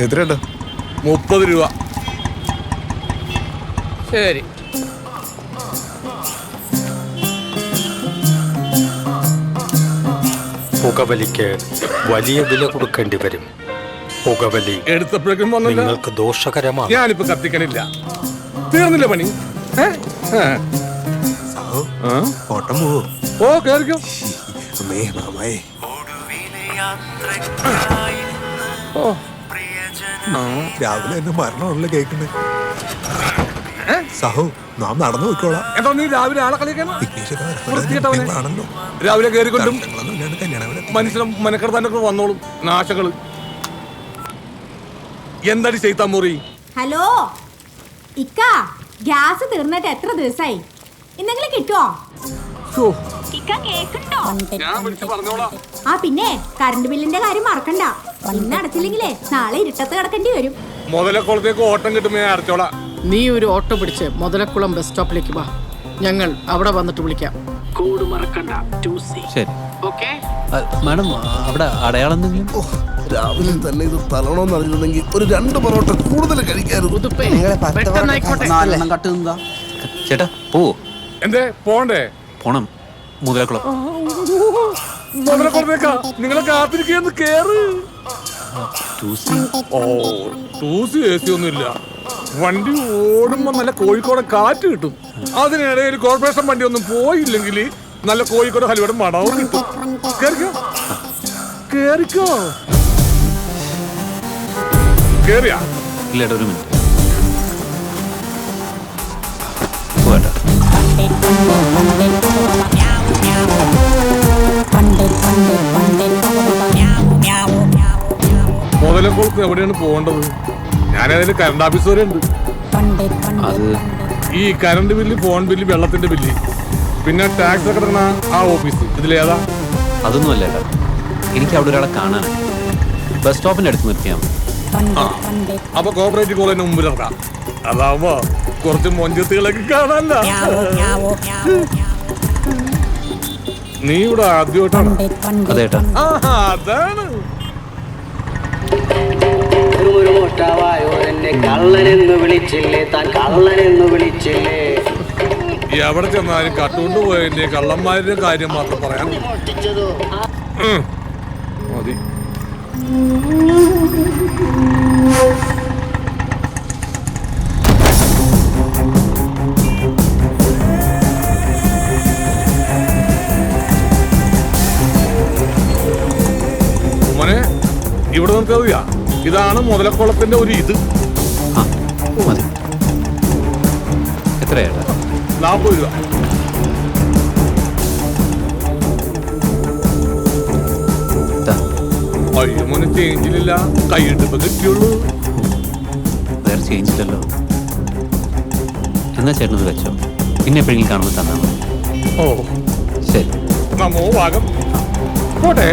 എത്രയുണ്ട്? 30 രൂപ. ശരി. പുകവലിക്ക് വലിയ വില കൊടുക്കേണ്ടി വരും. പുകവലി എടുത്തപ്പോഴേക്കും നിങ്ങൾക്ക് ദോഷകരമാണ്. ഞാനിപ്പോ കത്തിക്കണില്ല. തീർന്നില്ല പണി. ഓട്ടം പോവോ? ഓ കേറിക്കോ. രാവിലെ എന്നെ മരണമല്ല കേൾക്കണേ. സഹോ നാം നടന്നു പോയിക്കോളാം. എന്താ നീ രാവിലെ ആളെ കളിക്കാനാണല്ലോ. രാവിലെ കയറിക്കൊണ്ടും മനുഷ്യനും മനക്കെടുത്താനൊക്കെ വന്നോളും നാശങ്ങള്. എന്താടി ചെയ്താ മുറി? ഹലോ ഇക്ക, ഗ്യാസ് തീർന്നിട്ട് എത്ര ദിവസമായി? എന്തെങ്കിലും കിട്ടുവോ? ആ പിന്നെ കറണ്ട് ബില്ലിന്റെ കാര്യം മറക്കണ്ട. ഇന്ന് അടച്ചില്ലെങ്കിലേ നാളെ ഇരുട്ടത്ത് കിടക്കേണ്ടി വരും. മുതലക്കുളത്തേക്ക് ഓട്ടം കിട്ടുമ്പോ ഞാൻ അടച്ചോളാം. നീ ഒരു ഓട്ടോ പിടിച്ച് മുതലക്കുളം ബസ് സ്റ്റോപ്പിലേക്ക് വാ. ഞങ്ങൾ അവിടെ വന്നിട്ട് വിളിക്കാം. കോഡ് മറക്കണ്ട. 2C. ശരി. ഓക്കേ. മാഡം അവിടെ അടയാളം എന്തെങ്കിലും? രാവിലെ തന്നെ ഇത് തലണമെന്ന് അറിഞ്ഞിരുന്നെങ്കിൽ ഒരു 2 പൊറോട്ട കൂടുതൽ കഴിക്കായിരുന്നു. ചേട്ടാ പോവോ? എന്തേ പോണ്ടേ? പോണം. മുതലക്കുളം. മുതലക്കുളത്തേക്കാ നിങ്ങളെ കാത്തിരിക്കുന്നു. കേറ്. 2C AC ഒന്നുമില്ല. വണ്ടി ഓടുമ്പോ നല്ല കോഴിക്കോട് കാറ്റ് കിട്ടും. അതിനിടയിൽ കോർപ്പറേഷൻ വണ്ടി ഒന്നും പോയില്ലെങ്കിൽ നല്ല കോഴിക്കോട് ഹലുവയുടെ മണവും കിട്ടും. കേറിക്കോ കേറിക്കോ. കേറിയാ? ഇല്ല, ഒരു മിനിറ്റ് പോകട്ടെ. മുതലക്കുളത്ത് എവിടെയാണ് പോകേണ്ടത്? ഞാനതിന് കറണ്ട് ഓഫീസ് വരെ ഉണ്ട്. അത് ഈ കറണ്ട് ബില്ല്, ഫോൺ ബില്ല്, വെള്ളത്തിന്റെ ബില്ല്, പിന്നെ ടാക്സ് ഒക്കെ കിടക്കണ ആ ഓഫീസ് ഇതിലേതാ? അതൊന്നും അല്ല ഏട്ടാ, എനിക്ക് അവിടെ ഒരാളെ കാണാനാണ്. ബസ് സ്റ്റോപ്പിന്റെ അടുത്ത് നിർത്തിയാൽ മതി. അപ്പൊ കോപ്പറേറ്റീവ് കോളേജിന് മുമ്പിൽ ഇറക്കാം. അതാവുമ്പോ കുറച്ച് മൊഞ്ചത്തുകളൊക്കെ കാണാനല്ല. നീ ഇവിടെ ആദ്യമായിട്ടാണ്? അതേട്ടാ. അതാണ്. കള്ളനെന്ന് വിളിച്ചില്ലേ, താൻ കള്ളനെന്ന് വിളിച്ചില്ലേ. എവിടെ ചെന്നാലും കട്ടുകൊണ്ട് പോയതിന്റെ കള്ളന്മാരുടെ കാര്യം മാത്രം പറയാൻ മതി. മോനെ ഇവിടെ നിർത്തിയാ. ഇതാണ് മുതലക്കുളത്തിന്റെ ഒരു ഇത്. എത്രയാ? 40 രൂപ. അയ്യോ മോനെ ചേഞ്ചിലില്ല, കൈയിട്ടിപ്പോ കിട്ടിയുള്ളൂ. വേറെ ചേഞ്ചില്ലല്ലോ. എന്നാ ചേട്ടനത് വെച്ചോ, പിന്നെ എപ്പോഴെങ്കിലും കാണുമ്പോൾ തന്നാ മതി. ഓ ശരി. നമോ ഭാഗം. പോട്ടെ.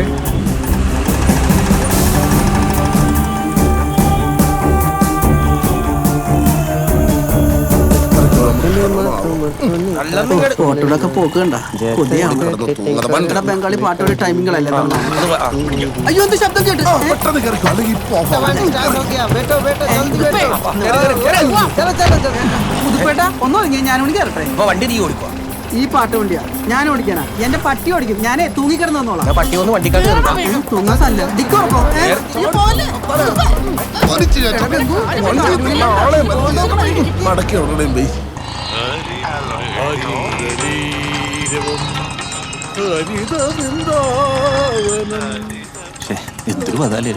ഫോട്ടോടൊക്കെ പോക്ക് കണ്ട ബംഗാളി പാട്ടോടെ ടൈമിങ്ങളല്ലേ. അയ്യോ എന്ത് ശബ്ദം കേട്ട്. പുതുപ്പേട്ട ഒന്നൊതുങ്ങി ഞാനോട് കയറട്ടെ. വണ്ടി നീ ഓടിക്കോ. ഈ പാട്ട് വണ്ടിയാ ഞാൻ ഓടിക്കാനാ? എന്റെ പട്ടി ഓടിക്കും. ഞാനേ തൂങ്ങിക്കിടന്ന് വന്നോളാം. പട്ടി ഒന്ന് വണ്ടിക്കാട്ട് തൂങ്ങാസല്ല ഡിക്കോർക്കോ. മടക്കി എന്തൊരു പതാലേ.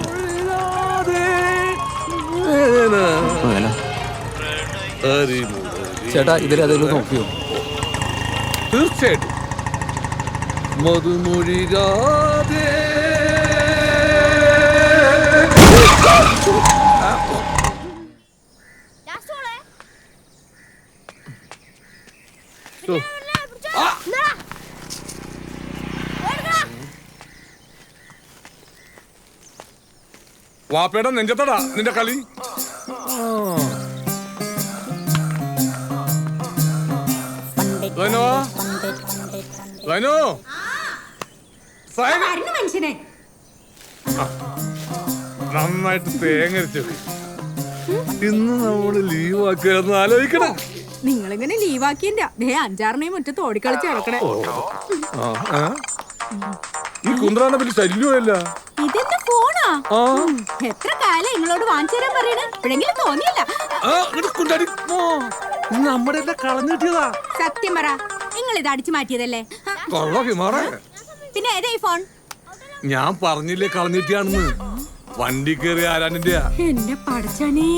ചേട്ടാ ഇതിലേതെങ്കിലും നോക്കിയോ? തീർച്ചയായിട്ടും. മധുമൊഴികാതെ വാപ്പയുടെ നെഞ്ചത്തടാ നിന്റെ കളി. മനുഷ്യനെ നന്നായിട്ട് തേങ്ങരച്ചു. ഇന്ന് നമ്മള് ലീവ് ആക്കുകയെന്ന് ആലോചിക്കണം. നിങ്ങളിങ്ങനെ ലീവാക്കിന്റെ 5-6 മുറ്റത്ത് ഓടിക്കളിച്ച് കിടക്കണേ. ഈ കുന്ത്രാനെ പറ്റി ശല്യമല്ല. ഇതെന്താ ഫോണാ? എത്ര കാലം നിങ്ങളോട് വാങ്ങിച്ചു തരാൻ പറയണ? എപ്പോഴെങ്കിലും തോന്നിയല്ല. നമ്മുടെ കളഞ്ഞു കിട്ടിയതാ. സത്യം പറ, നിങ്ങൾ ഇത് അടിച്ചു മാറ്റിയതല്ലേ? പിന്നെ ഏതാ ഈ ഫോൺ? ഞാൻ പറഞ്ഞില്ലേ കളഞ്ഞിട്ടാണെന്ന്. വണ്ടി കയറി ആരാന്റെ? എന്നെ പഠിച്ചാനേ.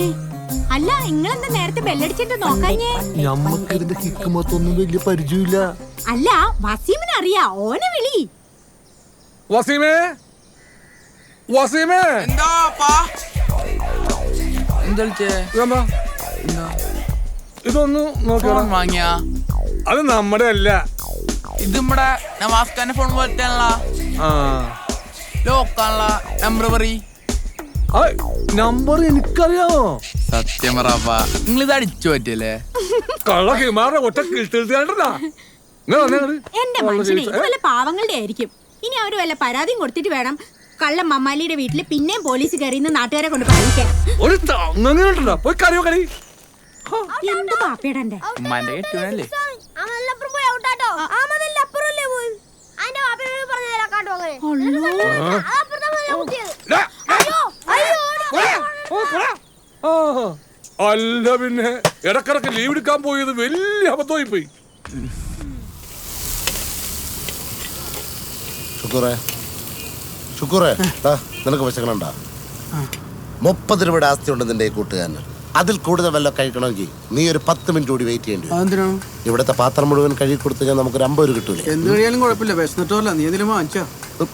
അല്ല, നിങ്ങളെന്താ നേരത്തെ ബെല്ലടിച്ചിട്ട് നോക്കാഞ്ഞേ? ഞമ്മക്ക് ഇതിന്റെ കിക്ക് മൊത്തൊന്നും വലിയ പരിചയമില്ല. അല്ല, വസീമിനെ അറിയാ, ഓനെ വിളി. വസീമേ, വസീമേ, ഇതൊന്ന് നോക്കണം. വാങ്ങിയ അത് നമ്മുടെ അല്ല. ഇത് നമ്മടെ നവാസ്ഖാന്റെ ഫോൺ പോലത്തെ ലോക്കാനുള്ള നമ്പർ പറ. നമ്പർ എനിക്കറിയാമോ? സത്യം പറപ്പാ, നിങ്ങൾ ഇത് അടിച്ചു പറ്റിയല്ലേ? കള്ള ഹിമാറെ ഒറ്റ കിഴ്ത്തിണ്ടാ. എന്റെ മനുഷ്യനെ, ഇത് വല്ല പാവങ്ങളുടെ ആയിരിക്കും. ഇനി അവര് വല്ല പരാതിയും കൊടുത്തിട്ട് വേണം കള്ള മമ്മാലിയുടെ വീട്ടില് പിന്നെയും പോലീസ് കയറിയെന്ന് നാട്ടുകാരെ കൊണ്ട് പറയിക്കാൻ. പോയി കറിയോ കളി. എന്ത് പാപ്പേടന്റെ ഉമ്മാന്റെ കെട്ടിയല്ലേ? അല്ല പിന്നെ ഇടക്കിടക്ക് ലീവ് എടുക്കാൻ പോയത് വലിയ അബദ്ധമായി പോയി. ശുക്കൂറേ, നിനക്ക് വിശക്കണണ്ട? 30 രൂപയുടെ ആസ്തി ഉണ്ട് നിന്റെ ഈ കൂട്ടുകാരന്. അതിൽ കൂടുതൽ വല്ല കഴിക്കണമെങ്കിൽ നീ ഒരു 10 മിനിറ്റ് കൂടി വെയിറ്റ് ചെയ്യേണ്ടി വരും. ഇവിടുത്തെ പാത്രം മുഴുവൻ കഴുകി കൊടുത്തു കഴിഞ്ഞാൽ നമുക്കൊരു 50 രൂപ കിട്ടൂലേ? എന്ത് കഴിയാലും കുഴപ്പമില്ല, വിശന്നിട്ടല്ല. നീ എന്തിനും വാങ്ങിച്ചാ?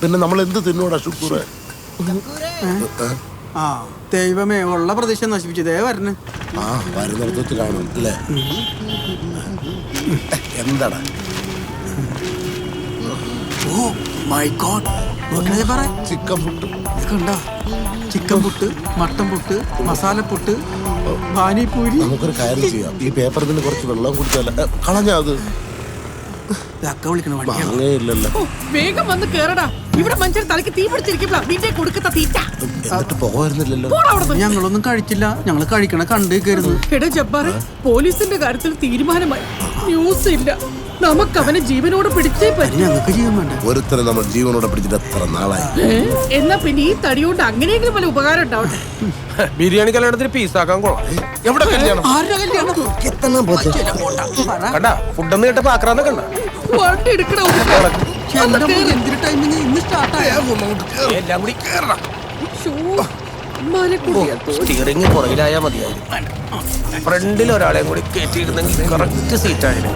പിന്നെ നമ്മൾ എന്ത് തിന്നൂടാ ശുക്കൂറേ? ആ ദൈവമേ, ഉള്ള പ്രദേശം നശിപ്പിച്ചു. ദേ വരണേ. വരുന്നിടത്ത് കാണും അല്ലേ? എന്താടാ? Oh my god, chicken puttu കണ്ട? Chicken puttu, mutton puttu, masala puttu, panipuri. നമുക്കൊരു കാര്യം ചെയ്യാം. ഈ പേപ്പറിൽ നിന്ന് കുറച്ച് വെള്ളം കുടിച്ചാൽ കളഞ്ഞാ അത് ഇല്ലല്ലോ. വേഗം വന്ന് കേറടാ. ഇവിടെ മനുഷ്യർ തലക്ക് തീ പിടിച്ചിരിക്കുമ്പോ നിന്റെ കൊടുക്കത്ത തീറ്റ. എന്നിട്ട് പോകായിരുന്നില്ലല്ലോ. ഞങ്ങളൊന്നും കഴിച്ചില്ല, ഞങ്ങൾ കഴിക്കണ കണ്ടേക്കായിരുന്നു. എടാ ജബ്ബാറെ, പോലീസിന്റെ കാര്യത്തിൽ തീരുമാനമായി. ന്യൂസ് ഇല്ല, നമുക്ക് അവനെ ജീവനോട് പിടിച്ചേ പറ്റും. ഞങ്ങൾക്ക് ജീവൻ വേണ്ട. ഒരുത്തരെ നമ്മൾ ജീവനോടെ പിടിച്ചിട്ട് എത്ര നാളായി. എന്നാ പിന്നെ ഈ തടിയോണ്ട് അങ്ങനെയെങ്കിലും വല്ല ഉപകാരം ഉണ്ടാവട്ടെ. ബിരിയാണി കല്യാണത്തിന് പീസാക്കാൻ കൊള്ളാം. എവിടെ കല്യാണം? ഫുഡൊന്നും കേട്ടപ്പോ ആക്രാന്ത കണ്ട വണ്ടി എടുക്കണ എന്തൊരു ടൈമിങ് ഇന്ന് സ്റ്റാർട്ടായ എല്ലാം കൂടി കേറണം. മലക്കുടിയാ സ്റ്റിയറിംഗ് പുറകിലായാ മതിയായിരുന്നു. ഫ്രണ്ടിൽ ഒരാളെ കൂടി കയറ്റിയിരുന്നെങ്കിൽ കറക്റ്റ് സീറ്റായിരുന്നു.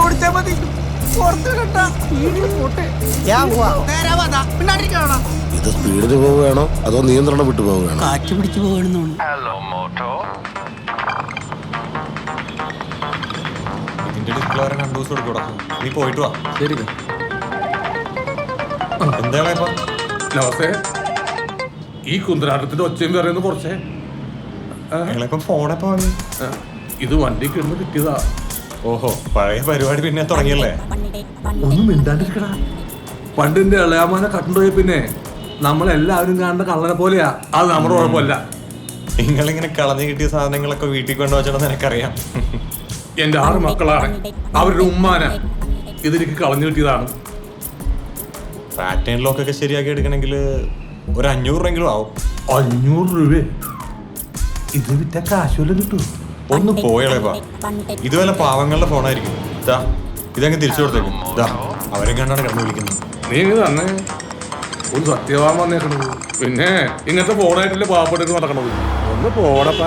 ഓടിച്ചാ മതി. ഇത് സ്പീഡിന് പോവുകയാണോ അതോ നിയന്ത്രണം വിട്ടു പോവുകയാണോ? കാറ്റ് പിടിച്ചു പോകണമെന്ന്. ഇതിന്റെ ഡിസ്പ്ലേ 2 ദിവസം എടുക്കൂടാ. നീ പോയിട്ട് വാ. ശരി. എന്താ നമസ്തേ. ഈ കുന്തരാട്ടത്തിന്റെ ഒച്ചയും പറയുന്നത് കുറച്ചേ. നിങ്ങളിപ്പം ഫോണെപ്പോ വാങ്ങി? ഇത് വണ്ടി കിടന്ന് കിട്ടിയതാ. ഓഹോ, പഴയ പരിപാടി പിന്നെ തുടങ്ങിയല്ലേ? ഒന്നും മിണ്ടാണ്ടിരിക്കടാ. പണ്ടിന്റെ ഇളയാമാനെ കണ്ടുപോയ പിന്നെ നമ്മളെല്ലാവരും കാണുന്ന കള്ളനെ പോലെയാ. അത് നമ്മുടെ കുഴപ്പമല്ല. നിങ്ങളിങ്ങനെ കളഞ്ഞു കിട്ടിയ സാധനങ്ങളൊക്കെ വീട്ടിൽ കൊണ്ടുവച്ചോ നിനക്കറിയാം. എന്റെ 6 മക്കളാണ്. അവരുടെ ഉമ്മാന ഇതെനിക്ക് കളഞ്ഞു കിട്ടിയതാണ്. പാറ്റേൺ ലോക്കൊക്കെ ശരിയാക്കി എടുക്കണമെങ്കിൽ ഒരു 500 രൂപയെങ്കിലും ആവും. 500 രൂപ? ഇത് വിറ്റ കാശുവല്ല കിട്ടൂ. ഒന്ന് പോയളേപ്പാ. ഇതുപോലെ പാവങ്ങളുടെ ഫോണായിരിക്കും. ഇതങ്ങ് തിരിച്ചു കൊടുത്തേക്കും. അവരെ കണ്ടാണ് കിടന്ന് വിളിക്കുന്നത്. നീ തന്നെ ഒരു സത്യവാൻ വന്നേക്കണത്. പിന്നെ ഇങ്ങനത്തെ ഫോണായിട്ടല്ലേ പാവപ്പെട്ടത് നടക്കണത്. ഒന്ന് പോടപ്പ.